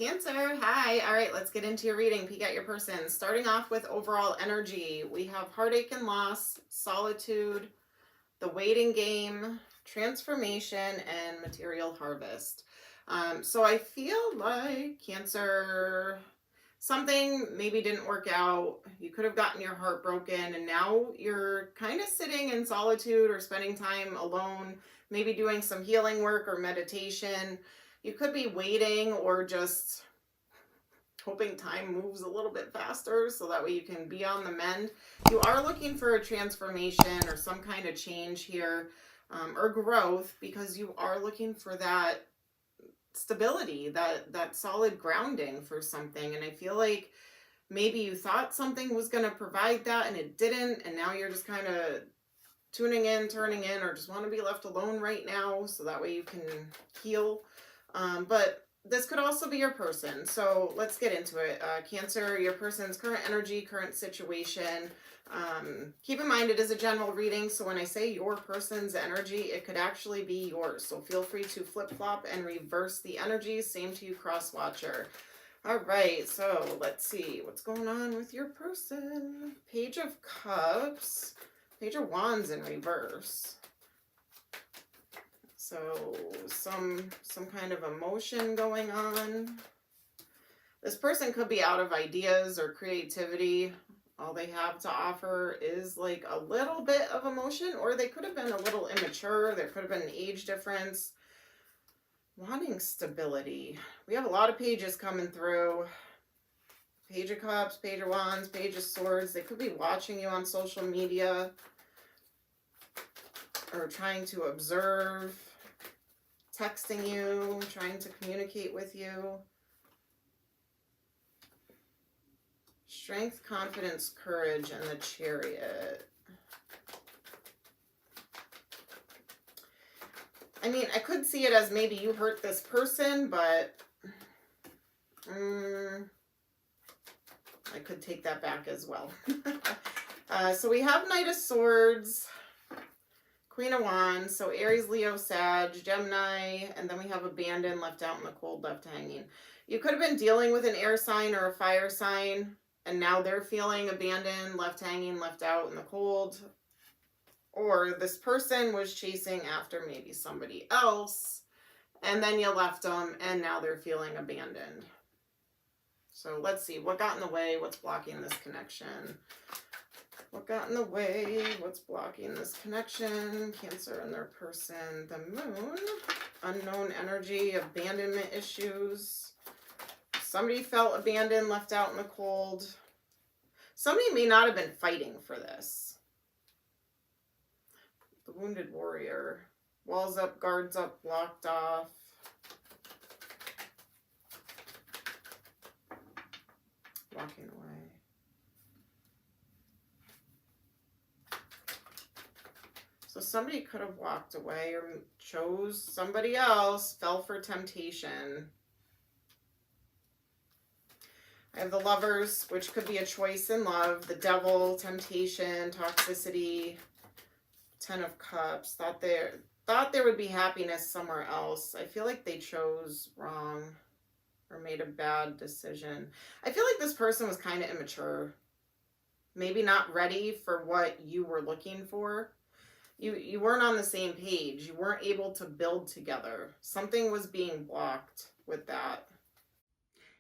Cancer, hi. All right, let's get into your reading. Peek at your person. Starting off with overall energy, we have heartache and loss, solitude, the waiting game, transformation, and material harvest. So I feel like Cancer, something maybe didn't work out. You could have gotten your heart broken, and now you're kind of sitting in solitude or spending time alone, maybe doing some healing work or meditation. You could be waiting or just hoping time moves a little bit faster so that way you can be on the mend. You are looking for a transformation or some kind of change here, or growth, because you are looking for that stability, that solid grounding for something. And I feel like maybe you thought something was going to provide that and it didn't, and now you're just kind of tuning in, turning in, or just want to be left alone right now so that way you can heal. But this could also be your person. So let's get into it. Cancer, your person's current energy, current situation. Keep in mind it is a general reading, so when I say your person's energy, it could actually be yours. So feel free to flip-flop and reverse the energy. Same to you, cross-watcher. All right, so let's see what's going on with your person. Page of Cups, Page of Wands in reverse. So some kind of emotion going on. This person could be out of ideas or creativity. All they have to offer is like a little bit of emotion, or they could have been a little immature. There could have been an age difference. Wanting stability. We have a lot of pages coming through. Page of Cups, Page of Wands, Page of Swords. They could be watching you on social media or trying to observe, texting you, trying to communicate with you. Strength, confidence, courage, and the Chariot. I mean, I could see it as maybe you hurt this person, but I could take that back as well. So we have Knight of Swords, Queen of Wands, so Aries, Leo, Sag, Gemini, and then we have Abandoned, left out in the cold, left hanging. You could have been dealing with an air sign or a fire sign, and now they're feeling abandoned, left hanging, left out in the cold. Or this person was chasing after maybe somebody else, and then you left them, and now they're feeling abandoned. So let's see, what got in the way? What's blocking this connection? What got in the way? What's blocking this connection? Cancer and their person. The Moon. Unknown energy. Abandonment issues. Somebody felt abandoned, left out in the cold. Somebody may not have been fighting for this. The Wounded Warrior. Walls up, guards up, blocked off. Walking away. So somebody could have walked away or chose somebody else, fell for temptation. I have the Lovers, which could be a choice in love. The Devil, temptation, toxicity. Ten of Cups. Thought there would be happiness somewhere else. I feel like they chose wrong or made a bad decision. I feel like this person was kind of immature. Maybe not ready for what you were looking for. You weren't on the same page. You weren't able to build together. Something was being blocked with that.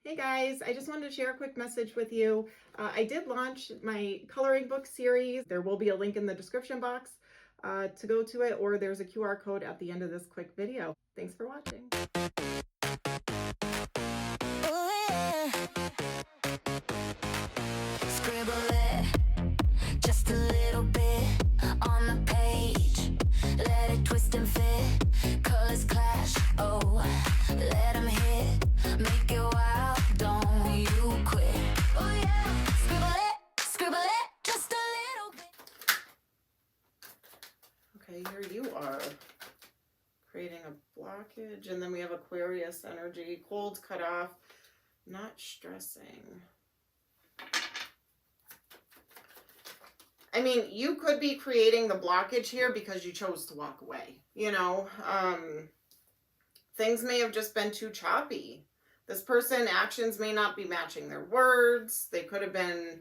Hey guys, I just wanted to share a quick message with you. I did launch my coloring book series. There will be a link in the description box to go to it, or there's a QR code at the end of this quick video. Thanks for watching. Scribble it, just a little bit on the page. Let it twist and fit, colors clash, oh, let them hit, make it wild, don't you quit. Oh yeah, scribble it, just a little bit. Okay, here you are, creating a blockage, and then we have Aquarius energy, cold, cut off, not stressing. I mean, you could be creating the blockage here because you chose to walk away. You know, things may have just been too choppy. This person, actions may not be matching their words. They could have been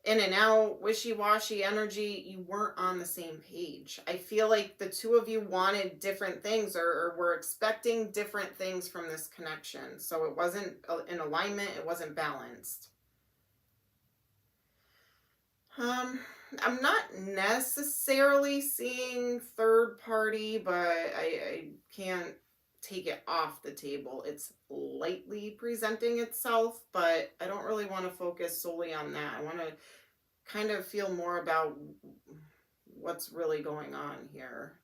in and out, wishy-washy energy. You weren't on the same page. I feel like the two of you wanted different things, or were expecting different things from this connection. So it wasn't in alignment. It wasn't balanced. I'm not necessarily seeing third party, but I can't take it off the table. It's lightly presenting itself, but I don't really want to focus solely on that. I want to kind of feel more about what's really going on here.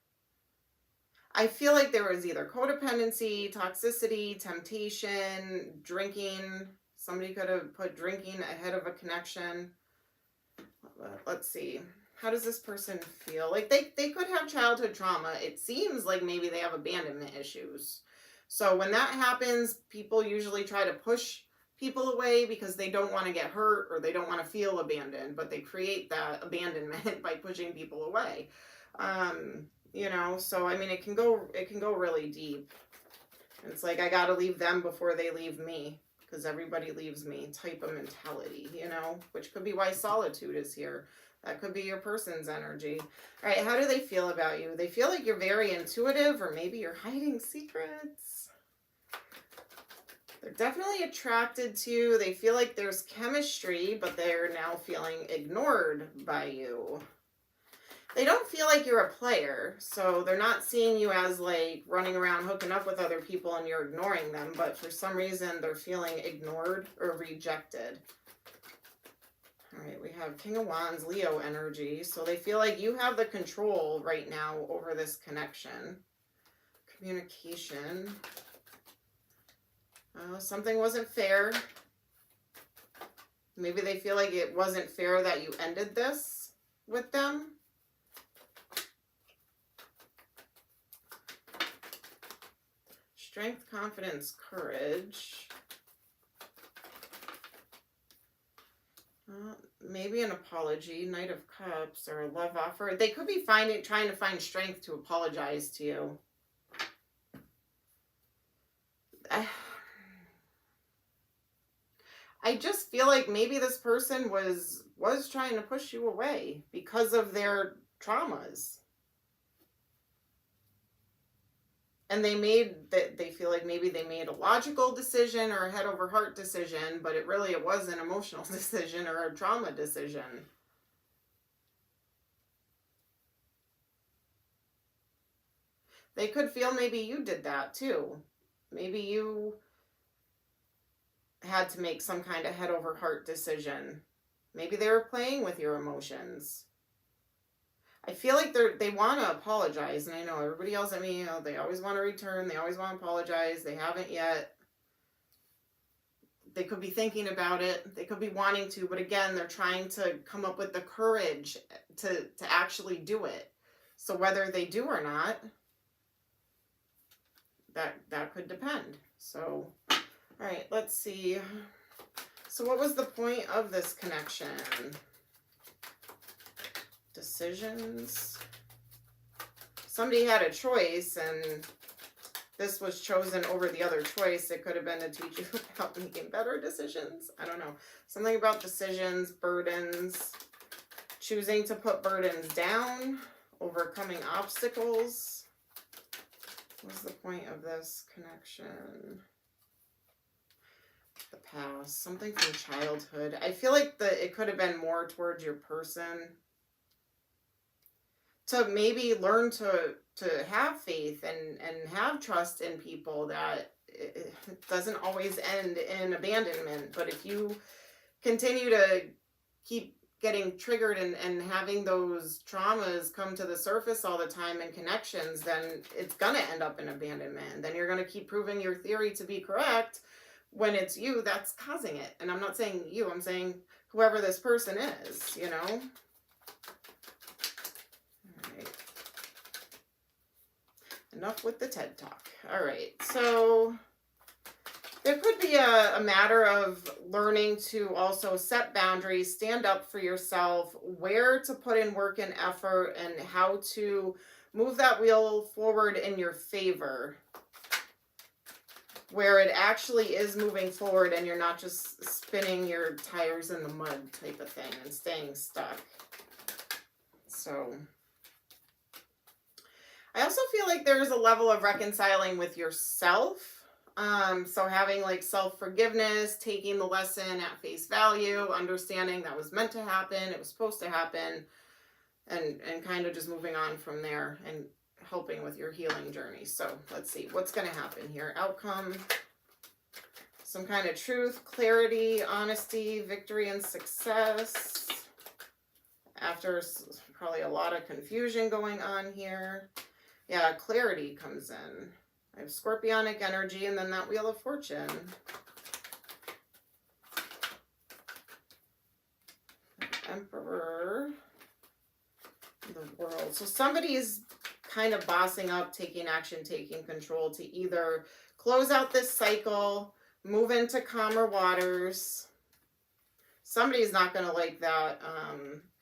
I feel like there was either codependency, toxicity, temptation, drinking. Somebody could have put drinking ahead of a connection. Let's see. How does this person feel? Like they could have childhood trauma. It seems like maybe they have abandonment issues. So when that happens, people usually try to push people away because they don't want to get hurt or they don't want to feel abandoned, but they create that abandonment by pushing people away. You know, so I mean, it can go really deep. It's like, I got to leave them before they leave me, because everybody leaves me type of mentality, you know, which could be why solitude is here. That could be your person's energy. All right, how do they feel about you? They feel like you're very intuitive, or maybe you're hiding secrets. They're definitely attracted to you. They feel like there's chemistry, but they're now feeling ignored by you. They don't feel like you're a player, so they're not seeing you as like running around hooking up with other people and you're ignoring them, but for some reason they're feeling ignored or rejected. All right, we have King of Wands, Leo energy, so they feel like you have the control right now over this connection. Communication. Something wasn't fair. Maybe they feel like it wasn't fair that you ended this with them. Strength, confidence, courage. Maybe an apology, Knight of Cups, or a love offer. They could be trying to find strength to apologize to you. I just feel like maybe this person was trying to push you away because of their traumas. And they feel like maybe they made a logical decision or a head over heart decision, but it was an emotional decision or a trauma decision. They could feel maybe you did that too. Maybe you had to make some kind of head over heart decision. Maybe they were playing with your emotions. I feel like they want to apologize, and I know everybody yells at me, you know, they always want to return, they always want to apologize, they haven't yet. They could be thinking about it, they could be wanting to, but again, they're trying to come up with the courage to actually do it. So whether they do or not, that could depend. So, all right, let's see. So what was the point of this connection? Decisions. Somebody had a choice and this was chosen over the other choice. It could have been to teach you about making better decisions. I don't know. Something about decisions, burdens, choosing to put burdens down, overcoming obstacles. What's the point of this connection? The past, something from childhood. I feel like it could have been more towards your person. To maybe learn to have faith and have trust in people, that it doesn't always end in abandonment. But if you continue to keep getting triggered and having those traumas come to the surface all the time in connections, then it's going to end up in abandonment. Then you're going to keep proving your theory to be correct when it's you that's causing it. And I'm not saying you, I'm saying whoever this person is, you know? Enough with the TED Talk. All right, so there could be a matter of learning to also set boundaries, stand up for yourself, where to put in work and effort, and how to move that wheel forward in your favor. where it actually is moving forward and you're not just spinning your tires in the mud type of thing and staying stuck. So I also feel like there's a level of reconciling with yourself. So having like self-forgiveness, taking the lesson at face value, understanding that was meant to happen, it was supposed to happen, and kind of just moving on from there and helping with your healing journey. So let's see what's going to happen here. Outcome, some kind of truth, clarity, honesty, victory, and success. After probably a lot of confusion going on here. Yeah, clarity comes in. I have scorpionic energy and then that Wheel of Fortune. Emperor. The World. So somebody is kind of bossing up, taking action, taking control to either close out this cycle, move into calmer waters. Somebody's not going to like that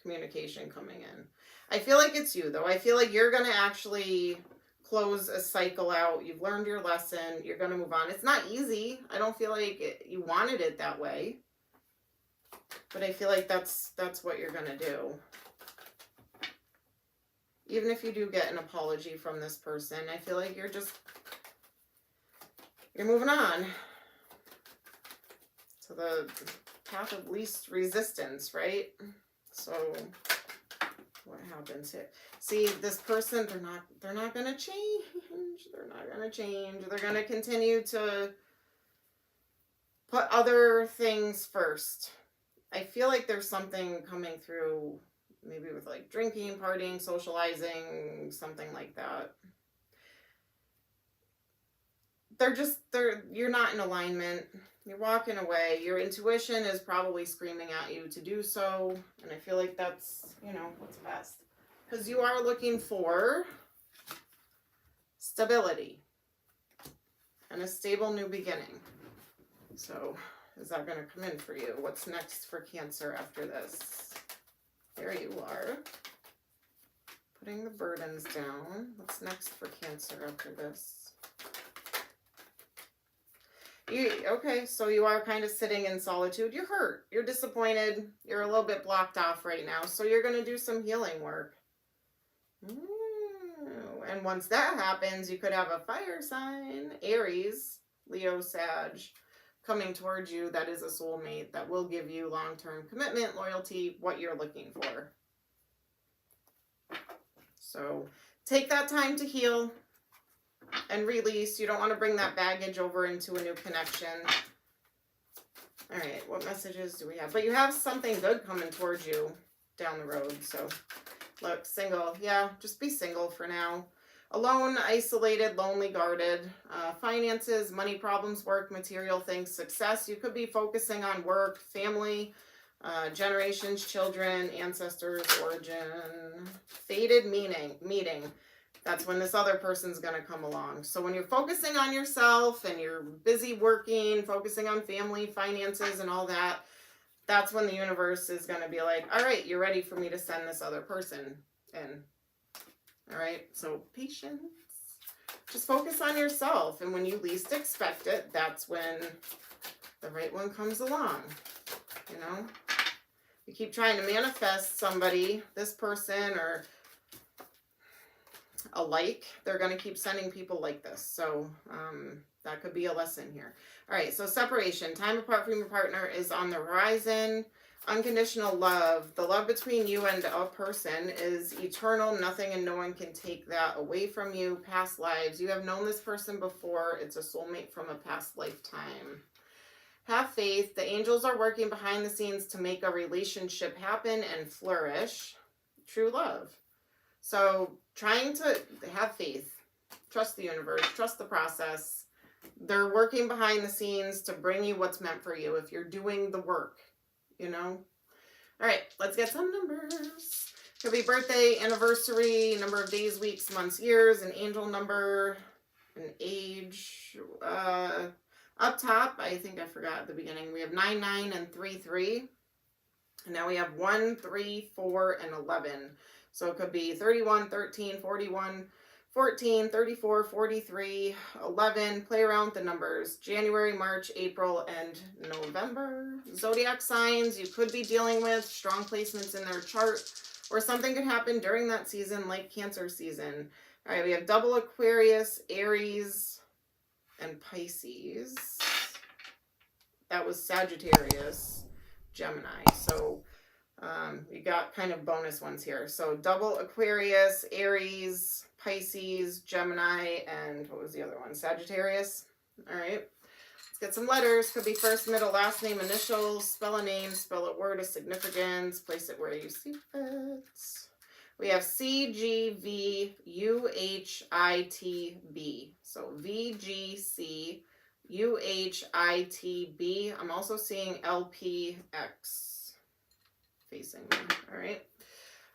communication coming in. I feel like it's you, though. I feel like you're going to actually close a cycle out. You've learned your lesson. You're going to move on. It's not easy. I don't feel like you wanted it that way. But I feel like that's what you're going to do. Even if you do get an apology from this person, I feel like you're moving on to the path of least resistance, right? So what happens here? See, this person, they're not going to change. They're not going to change. They're going to continue to put other things first. I feel like there's something coming through, maybe with like drinking, partying, socializing, something like that. You're not in alignment. You're walking away. Your intuition is probably screaming at you to do so. And I feel like that's, what's best. Because you are looking for stability and a stable new beginning. So is that going to come in for you? What's next for Cancer after this? There you are. Putting the burdens down. What's next for Cancer after this? Okay, so you are kind of sitting in solitude. You're hurt. You're disappointed. You're a little bit blocked off right now. So you're going to do some healing work. And once that happens, you could have a fire sign, Aries, Leo, Sag, coming towards you that is a soulmate that will give you long-term commitment, loyalty, what you're looking for. So take that time to heal and release. You don't want to bring that baggage over into a new connection. All right, what messages do we have? But you have something good coming towards you down the road. So look, single. Yeah, just be single for now. Alone, isolated, lonely, guarded. Finances, money problems, work, material things, success. You could be focusing on work, family, generations, children, ancestors, origin. Fated meeting. That's when this other person's going to come along. So when you're focusing on yourself and you're busy working, focusing on family, finances, and all that, that's when the universe is going to be like, all right, you're ready for me to send this other person in. All right, so patience. Just focus on yourself. And when you least expect it, that's when the right one comes along. You keep trying to manifest somebody, this person, or alike, they're going to keep sending people like this. So that could be a lesson here. All right, so separation. Time apart from your partner is on the horizon. Unconditional love. The love between you and a person is eternal. Nothing and no one can take that away from you. Past lives. You have known this person before. It's a soulmate from a past lifetime. Have faith. The angels are working behind the scenes to make a relationship happen and flourish. True love. So trying to have faith. Trust the universe. Trust the process. They're working behind the scenes to bring you what's meant for you if you're doing the work. All right, let's get some numbers. Could be birthday, anniversary, number of days, weeks, months, years, an angel number, an age. Up top, I think I forgot at the beginning, we have 9, 9, and 3, 3. And now we have 1, 3, 4, and 11. So it could be 31, 13, 41, 14, 34, 43, 11. Play around with the numbers. January, March, April, and November. Zodiac signs you could be dealing with. Strong placements in their chart. Or something could happen during that season, like Cancer season. All right, we have double Aquarius, Aries, and Pisces. That was Sagittarius, Gemini. So you got kind of bonus ones here. So double Aquarius, Aries, Pisces, Gemini, and what was the other one? Sagittarius. All right. Let's get some letters. Could be first, middle, last name, initials. Spell a name, spell a word of significance. Place it where you see fit. We have CGVUHITB. So VGCUHITB. I'm also seeing LPX facing me. All right.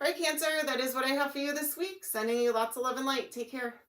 All right, Cancer, that is what I have for you this week. Sending you lots of love and light. Take care.